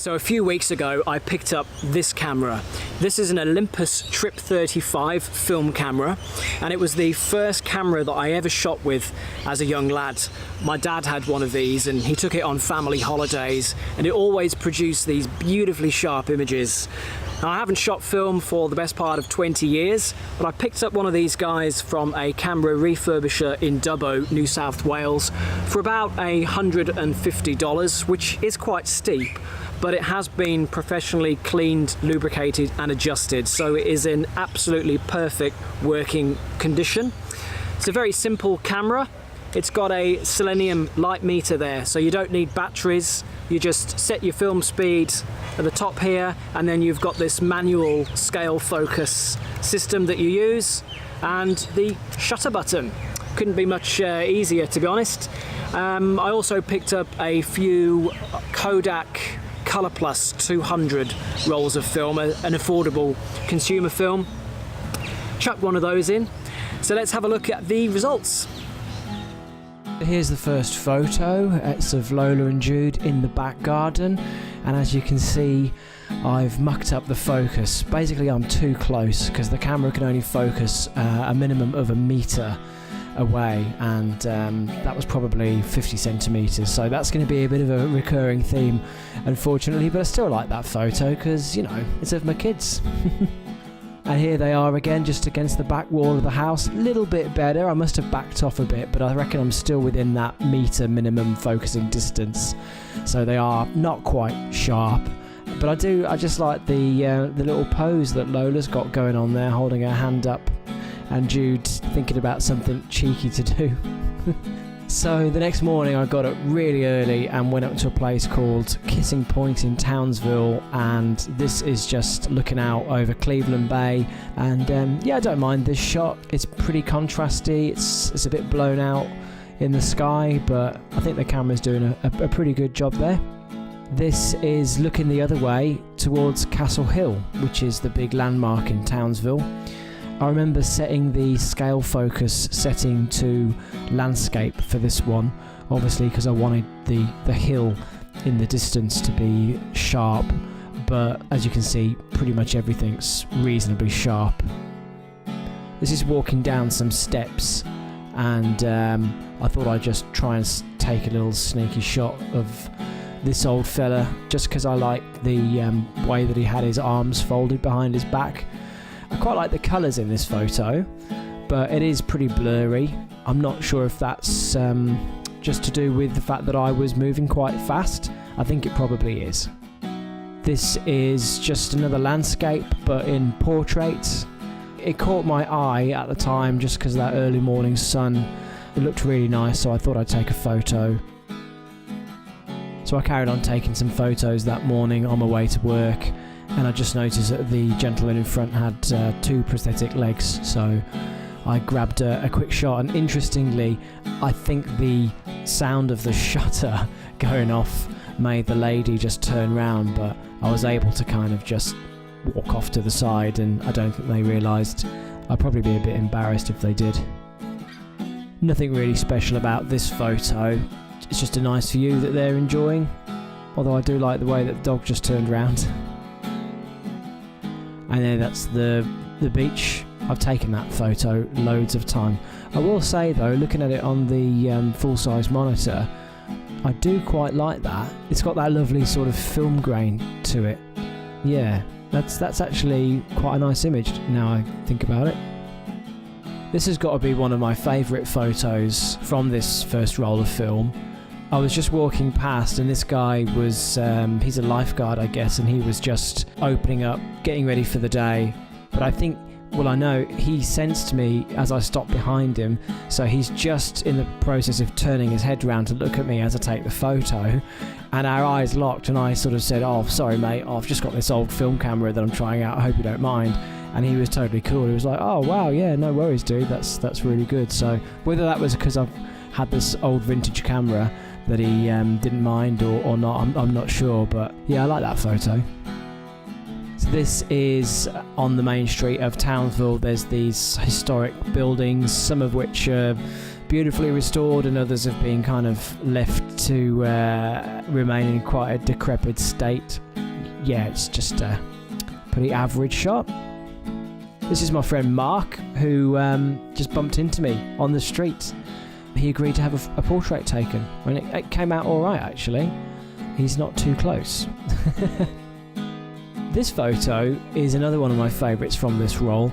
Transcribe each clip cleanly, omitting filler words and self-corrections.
So a few weeks ago I picked up this camera. This is an Olympus Trip 35 film camera, and it was the first camera that I ever shot with as a young lad. My dad had one of these and he took it on family holidays, and it always produced these beautifully sharp images. Now, I haven't shot film for the best part of 20 years, but I picked up one of these guys from a camera refurbisher in Dubbo, New South Wales, for about $150, which is quite steep, but it has been professionally cleaned, lubricated and adjusted, so it is in absolutely perfect working condition. It's a very simple camera. It's got a selenium light meter there, so you don't need batteries. You just set your film speed at the top here, and then you've got this manual scale focus system that you use, and the shutter button. Couldn't be much easier, to be honest. I also picked up a few Kodak Color Plus 200 rolls of film, an affordable consumer film. Chuck one of those in. So let's have a look at the results. Here's the first photo. It's of Lola and Jude in the back garden, and as you can see, I've mucked up the focus. Basically, I'm too close because the camera can only focus a minimum of 1 meter away, and that was probably 50 centimeters, so that's going to be a bit of a recurring theme, unfortunately, but I still like that photo because, you know, it's of my kids. And here they are again, just against the back wall of the house. Little bit better. I must have backed off a bit, but I reckon I'm still within that meter minimum focusing distance. So they are not quite sharp. But I just like the little pose that Lola's got going on there, holding her hand up, and Jude thinking about something cheeky to do. So the next morning I got up really early and went up to a place called Kissing Point in Townsville, and this is just looking out over Cleveland Bay, and yeah, I don't mind this shot. It's pretty contrasty, it's a bit blown out in the sky, but I think the camera's doing a pretty good job there. This is looking the other way towards Castle Hill, which is the big landmark in Townsville. I remember setting the scale focus setting to landscape for this one, obviously because I wanted the hill in the distance to be sharp, but as you can see, pretty much everything's reasonably sharp. This is walking down some steps, and I thought I'd just try and take a little sneaky shot of this old fella, just because I like the way that he had his arms folded behind his back. I quite like the colours in this photo, but it is pretty blurry. I'm not sure if that's just to do with the fact that I was moving quite fast. I think it probably is. This is just another landscape, but in portrait. It caught my eye at the time just because of that early morning sun. It looked really nice, so I thought I'd take a photo. So I carried on taking some photos that morning on my way to work, and I just noticed that the gentleman in front had 2 prosthetic legs, so I grabbed a quick shot, and interestingly, I think the sound of the shutter going off made the lady just turn round, but I was able to kind of just walk off to the side, and I don't think they realised. I'd probably be a bit embarrassed if they did. Nothing really special about this photo, it's just a nice view that they're enjoying, although I do like the way that the dog just turned round. And then that's the beach. I've taken that photo loads of time. I will say though, looking at it on the full-size monitor, I do quite like that. It's got that lovely sort of film grain to it. Yeah, that's actually quite a nice image now I think about it. This has got to be one of my favourite photos from this first roll of film. I was just walking past, and this guy was, he's a lifeguard I guess, and he was just opening up, getting ready for the day. But I think, well, I know he sensed me as I stopped behind him, so he's just in the process of turning his head round to look at me as I take the photo, and our eyes locked, and I sort of said, "Oh, sorry mate, I've just got this old film camera that I'm trying out, I hope you don't mind." And he was totally cool. He was like, "Oh wow, yeah, no worries dude, that's really good." So whether that was because I've had this old vintage camera that he didn't mind or not, I'm not sure, but yeah, I like that photo. So this is on the main street of Townsville. There's these historic buildings, some of which are beautifully restored and others have been kind of left to remain in quite a decrepit state. yeah, it's just a pretty average shot. This is my friend Mark, who just bumped into me on the street. He agreed to have a portrait taken, and it came out all right, actually. He's not too close. This photo is another one of my favourites from this roll.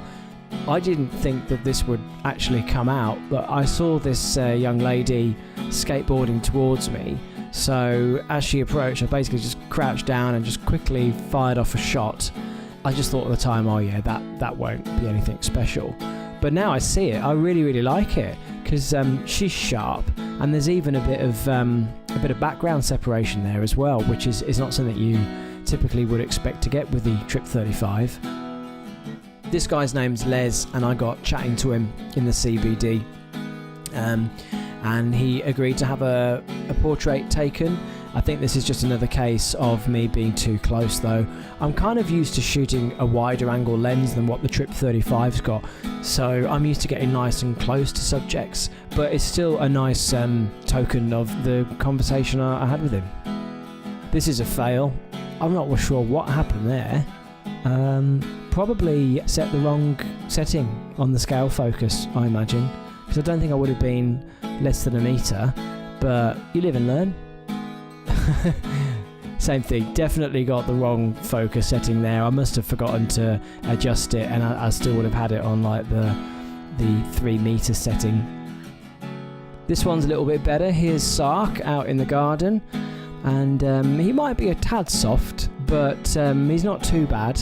I didn't think that this would actually come out, but I saw this young lady skateboarding towards me. So as she approached, I basically just crouched down and just quickly fired off a shot. I just thought at the time, oh yeah, that won't be anything special. But now I see it, I really, really like it, because she's sharp, and there's even a bit of background separation there as well, which is not something you typically would expect to get with the Trip 35. This guy's name's Les, and I got chatting to him in the CBD, and he agreed to have a portrait taken. I think this is just another case of me being too close though. I'm kind of used to shooting a wider angle lens than what the Trip 35's got, so I'm used to getting nice and close to subjects, but it's still a nice token of the conversation I had with him. This is a fail. I'm not sure what happened there. Probably set the wrong setting on the scale focus, I imagine, because I don't think I would have been less than a metre, but you live and learn. Same thing, definitely got the wrong focus setting there. I must have forgotten to adjust it, and I still would have had it on like the 3 metre setting. This one's a little bit better. Here's Sark out in the garden, and he might be a tad soft, but he's not too bad.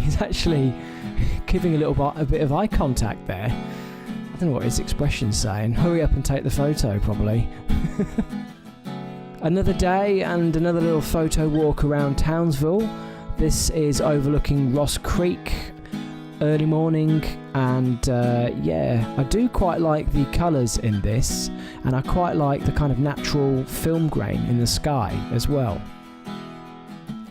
He's actually giving a bit of eye contact there. I don't know what his expression's saying. Hurry up and take the photo, probably. Another day and another little photo walk around Townsville. This is overlooking Ross Creek, early morning, and yeah, I do quite like the colours in this, and I quite like the kind of natural film grain in the sky as well.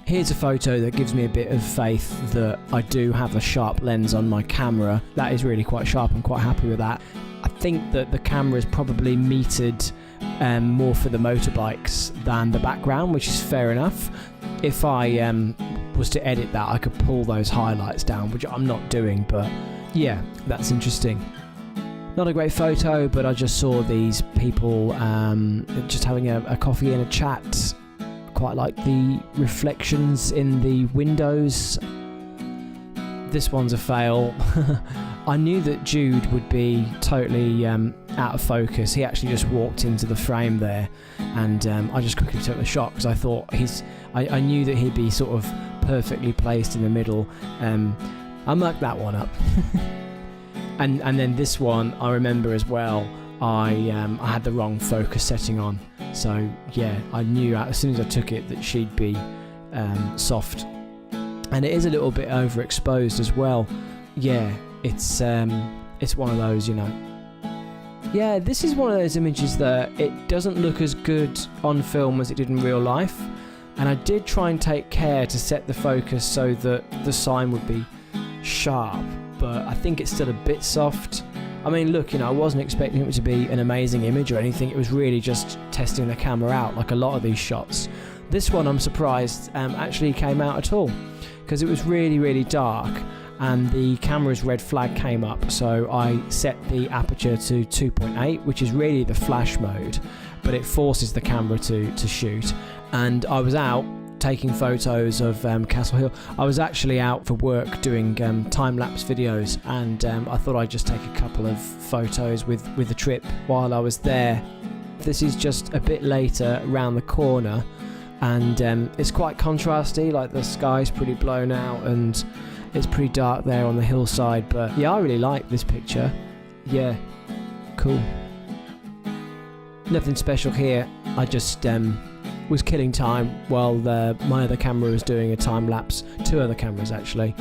Here's a photo that gives me a bit of faith that I do have a sharp lens on my camera. That is really quite sharp. I'm quite happy with that. I think that the camera is probably metered more for the motorbikes than the background, which is fair enough. If I was to edit that, I could pull those highlights down, which I'm not doing, but yeah, that's interesting. Not a great photo, but I just saw these people just having a coffee and a chat. Quite like the reflections in the windows. This one's a fail. I knew that Jude would be totally out of focus. He actually just walked into the frame there, and I just quickly took the shot because I thought I knew that he'd be sort of perfectly placed in the middle. I mucked that one up. and then this one I remember as well. I had the wrong focus setting on, so yeah, I knew as soon as I took it that she'd be soft, and it is a little bit overexposed as well. Yeah, it's one of those, you know. Yeah, this is one of those images that it doesn't look as good on film as it did in real life, and I did try and take care to set the focus so that the sign would be sharp, but I think it's still a bit soft. I mean, look, you know, I wasn't expecting it to be an amazing image or anything. It was really just testing the camera out, like a lot of these shots. This one, I'm surprised, actually came out at all, because it was really, really dark, and the camera's red flag came up, so I set the aperture to 2.8, which is really the flash mode, but it forces the camera to shoot. And I was out taking photos of Castle Hill. I was actually out for work doing time-lapse videos, and I thought I'd just take a couple of photos with the trip while I was there. This is just a bit later around the corner, and it's quite contrasty, like the sky's pretty blown out and it's pretty dark there on the hillside, but yeah, I really like this picture. Yeah, cool. Nothing special here. I just was killing time while my other camera was doing a time lapse. 2 other cameras actually.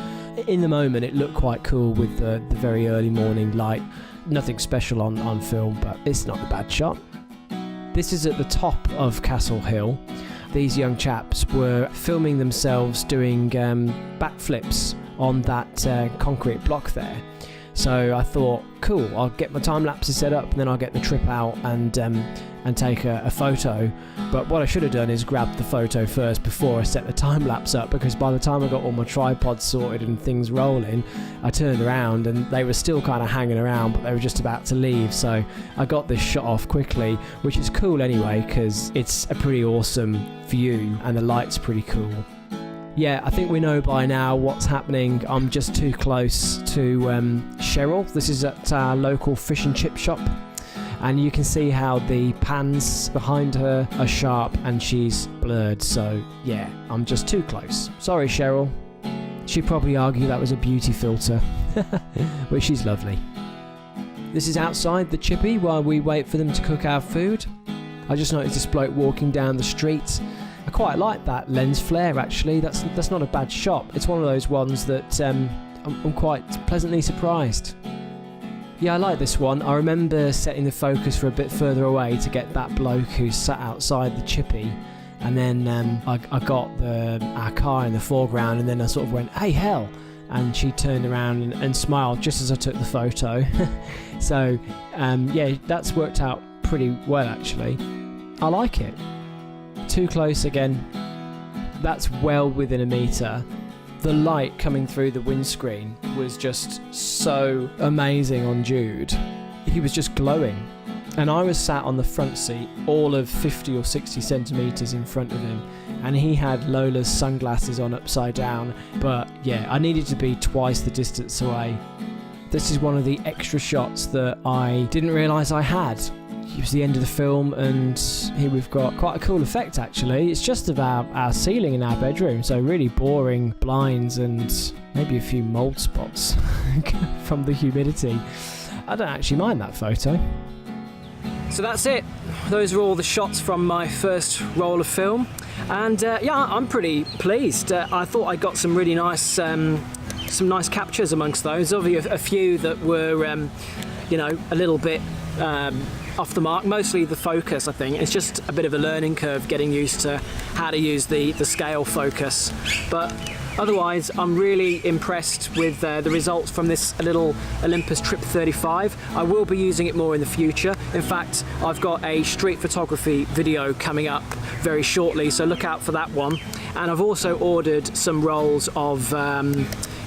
In the moment it looked quite cool with the very early morning light. Nothing special on film, but it's not a bad shot. This is at the top of Castle Hill. These young chaps were filming themselves doing backflips on that concrete block there. So I thought, cool, I'll get my time lapses set up and then I'll get the trip out and take a photo. But what I should have done is grabbed the photo first before I set the time lapse up, because by the time I got all my tripods sorted and things rolling, I turned around and they were still kind of hanging around, but they were just about to leave. So I got this shot off quickly, which is cool anyway, because it's a pretty awesome view and the light's pretty cool. Yeah, I think we know by now what's happening. I'm just too close to Cheryl. This is at our local fish and chip shop. And you can see how the pans behind her are sharp and she's blurred. So yeah, I'm just too close. Sorry, Cheryl. She'd probably argue that was a beauty filter. But she's lovely. This is outside the chippy while we wait for them to cook our food. I just noticed this bloke walking down the street. I quite like that lens flare actually. That's not a bad shot. It's one of those ones that I'm quite pleasantly surprised. Yeah, I like this one. I remember setting the focus for a bit further away to get that bloke who sat outside the chippy, and then I got our car in the foreground, and then I sort of went, "Hey, hell!" and she turned around and smiled just as I took the photo. So yeah, that's worked out pretty well actually. I like it. Too close again. That's well within a metre. The light coming through the windscreen was just so amazing on Jude. He was just glowing. And I was sat on the front seat, all of 50 or 60 centimetres in front of him, and he had Lola's sunglasses on upside down. But yeah, I needed to be twice the distance away. This is one of the extra shots that I didn't realise I had. It was the end of the film, and here we've got quite a cool effect actually. It's just of our ceiling in our bedroom, so really boring blinds and maybe a few mould spots from the humidity. I don't actually mind that photo. So that's it. Those are all the shots from my first roll of film, and yeah, I'm pretty pleased. I thought I got some really nice, some nice captures amongst those. Obviously, a few that were, you know, a little bit off the mark. Mostly the focus, I think. It's just a bit of a learning curve getting used to how to use the scale focus. But otherwise, I'm really impressed with the results from this little Olympus Trip 35. I will be using it more in the future. In fact, I've got a street photography video coming up very shortly, so look out for that one. And I've also ordered some rolls of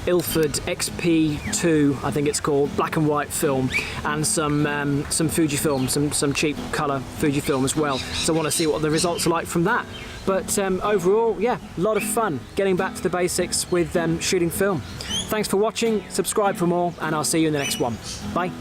Ilford XP2, I think it's called, black and white film, and some Fujifilm, some cheap colour Fujifilm as well. So I want to see what the results are like from that. But overall, yeah, a lot of fun getting back to the basics with shooting film. Thanks for watching, subscribe for more, and I'll see you in the next one. Bye.